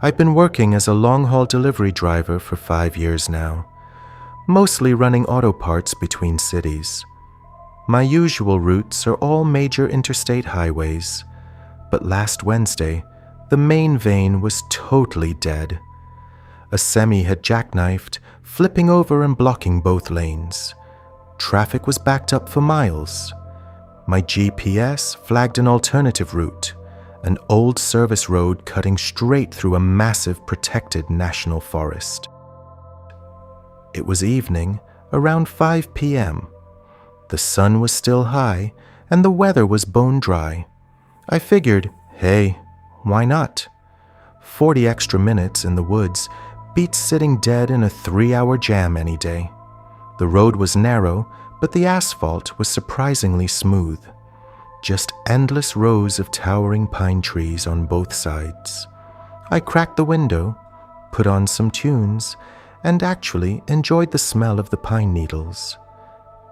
I've been working as a long-haul delivery driver for 5 years now, mostly running auto parts between cities. My usual routes are all major interstate highways, but last Wednesday, the main vein was totally dead. A semi had jackknifed, flipping over and blocking both lanes. Traffic was backed up for miles. My GPS flagged an alternative route, an old service road cutting straight through a massive protected national forest. It was evening, around 5 p.m. The sun was still high, and the weather was bone dry. I figured, hey, why not? 40 extra minutes in the woods beats sitting dead in a 3-hour jam any day. The road was narrow, but the asphalt was surprisingly smooth. Just endless rows of towering pine trees on both sides. I cracked the window, put on some tunes, and actually enjoyed the smell of the pine needles.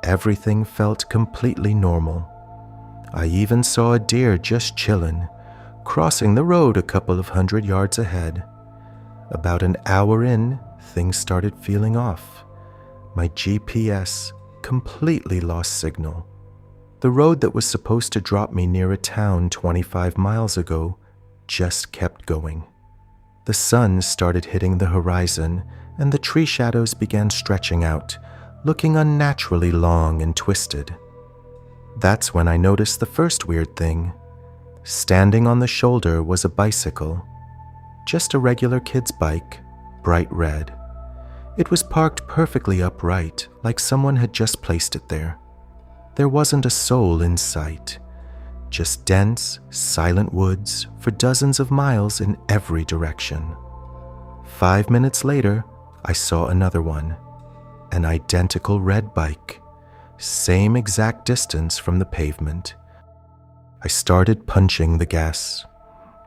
Everything felt completely normal. I even saw a deer just chillin', crossing the road a couple of 100 yards ahead. About an hour in, things started feeling off. My GPS completely lost signal. The road that was supposed to drop me near a town 25 miles ago just kept going. The sun started hitting the horizon, and the tree shadows began stretching out, looking unnaturally long and twisted. That's when I noticed the first weird thing. Standing on the shoulder was a bicycle. Just a regular kid's bike, bright red. It was parked perfectly upright, like someone had just placed it there. There wasn't a soul in sight, just dense, silent woods for dozens of miles in every direction. 5 minutes later, I saw another one, an identical red bike, same exact distance from the pavement. I started punching the gas.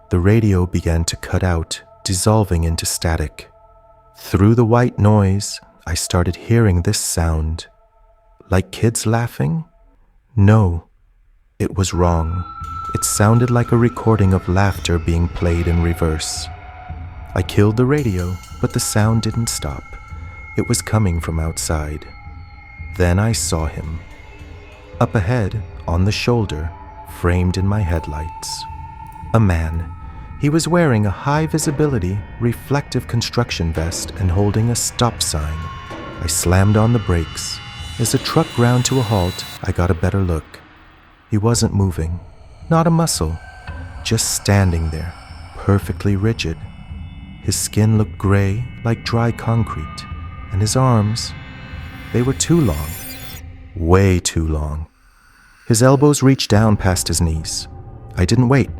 The radio began to cut out, dissolving into static. Through the white noise, I started hearing this sound. Like kids laughing? No, it was wrong. It sounded like a recording of laughter being played in reverse. I killed the radio, but the sound didn't stop. It was coming from outside. Then I saw him. Up ahead, on the shoulder, framed in my headlights. A man. He was wearing a high-visibility, reflective construction vest and holding a stop sign. I slammed on the brakes. As the truck ground to a halt, I got a better look. He wasn't moving, not a muscle, just standing there, perfectly rigid. His skin looked gray, like dry concrete, and his arms, they were too long, way too long. His elbows reached down past his knees. I didn't wait.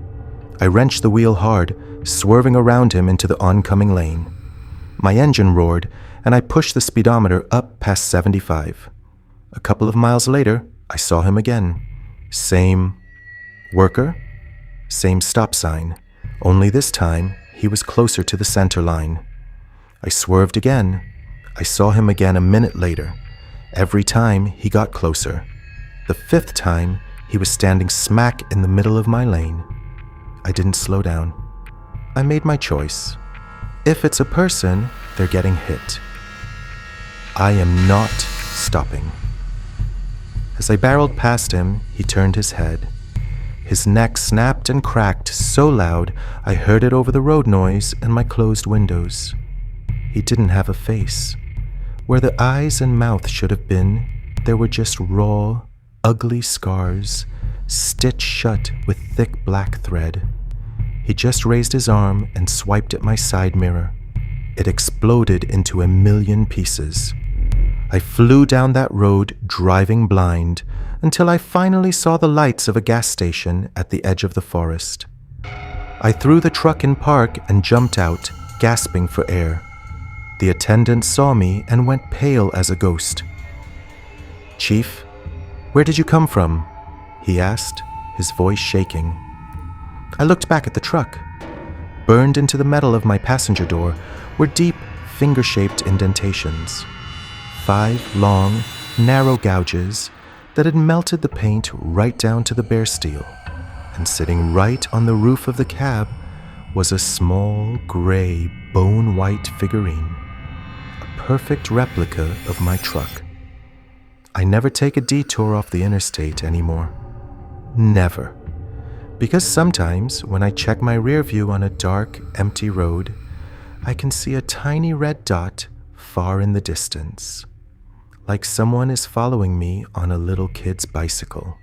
I wrenched the wheel hard, swerving around him into the oncoming lane. My engine roared, and I pushed the speedometer up past 75. A couple of miles later, I saw him again. Same worker, same stop sign, only this time he was closer to the center line. I swerved again. I saw him again a minute later. Every time he got closer. The 5th time, he was standing smack in the middle of my lane. I didn't slow down. I made my choice. If it's a person, they're getting hit. I am not stopping. As I barreled past him, he turned his head. His neck snapped and cracked so loud I heard it over the road noise and my closed windows. He didn't have a face. Where the eyes and mouth should have been, there were just raw, ugly scars, stitched shut with thick black thread. He just raised his arm and swiped at my side mirror. It exploded into a million pieces. I flew down that road, driving blind, until I finally saw the lights of a gas station at the edge of the forest. I threw the truck in park and jumped out, gasping for air. The attendant saw me and went pale as a ghost. "Chief, where did you come from?" he asked, his voice shaking. I looked back at the truck. Burned into the metal of my passenger door were deep, finger-shaped indentations. 5 long, narrow gouges that had melted the paint right down to the bare steel, and sitting right on the roof of the cab was a small, gray, bone-white figurine, a perfect replica of my truck. I never take a detour off the interstate anymore. Never. Because sometimes, when I check my rear view on a dark, empty road, I can see a tiny red dot far in the distance, like someone is following me on a little kid's bicycle.